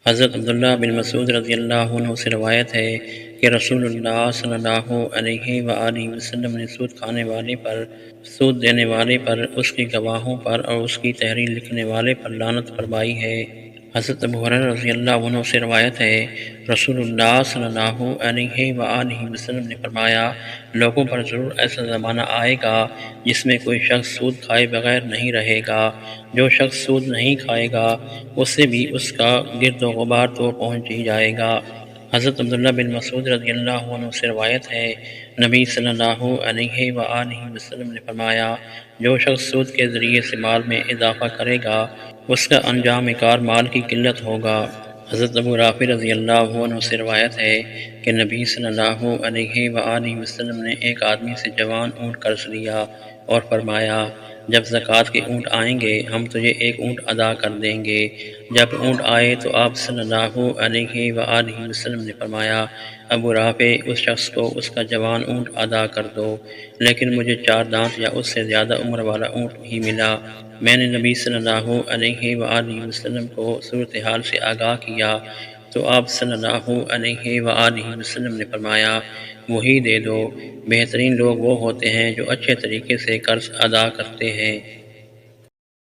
حضرت عبداللہ بن مسعود رضی اللہ عنہ سے روایت ہے کہ رسول اللہ صلی اللہ علیہ وآلہ وسلم نے سود کھانے والے پر، سود دینے والے پر، اس کے گواہوں پر اور اس کی تحریر لکھنے والے پر لعنت فرمائی ہے۔ حضرت ابو ہریرہ رضی اللہ عنہ سے روایت ہے رسول اللہ صلی اللہ علیہ وآلہ وسلم نے فرمایا، لوگوں پر ضرور ایسا زمانہ آئے گا جس میں کوئی شخص سود کھائے بغیر نہیں رہے گا۔ جو شخص سود نہیں کھائے گا اس سے بھی اس کا گرد و غبار تو پہنچ ہی جائے گا۔ حضرت عبداللہ بن مسعود رضی اللہ عنہ سے روایت ہے نبی صلی اللہ علیہ وآلہ وسلم نے فرمایا، جو شخص سود کے ذریعے سے مال میں اضافہ کرے گا اس کا انجام کار مال کی قلت ہوگا۔ حضرت ابو رافع رضی اللہ عنہ سے روایت ہے کہ نبی صلی اللہ علیہ وآلہ وسلم نے ایک آدمی سے جوان اونٹ قرض لیا اور فرمایا، جب زکوٰۃ کے اونٹ آئیں گے ہم تجھے ایک اونٹ ادا کر دیں گے۔ جب اونٹ آئے تو آپ صلی اللہ علیہ وآلہ وسلم نے فرمایا، ابو رافع اس شخص کو اس کا جوان اونٹ ادا کر دو، لیکن مجھے 4 دانت یا اس سے زیادہ عمر والا اونٹ ہی ملا۔ میں نے نبی صلی اللہ علیہ وآلہ وسلم کو صورتحال سے آگاہ کیا تو آپ صلی اللہ علیہ وآلہ وسلم نے فرمایا، وہی دے دو۔ بہترین لوگ وہ ہوتے ہیں جو اچھے طریقے سے قرض ادا کرتے ہیں۔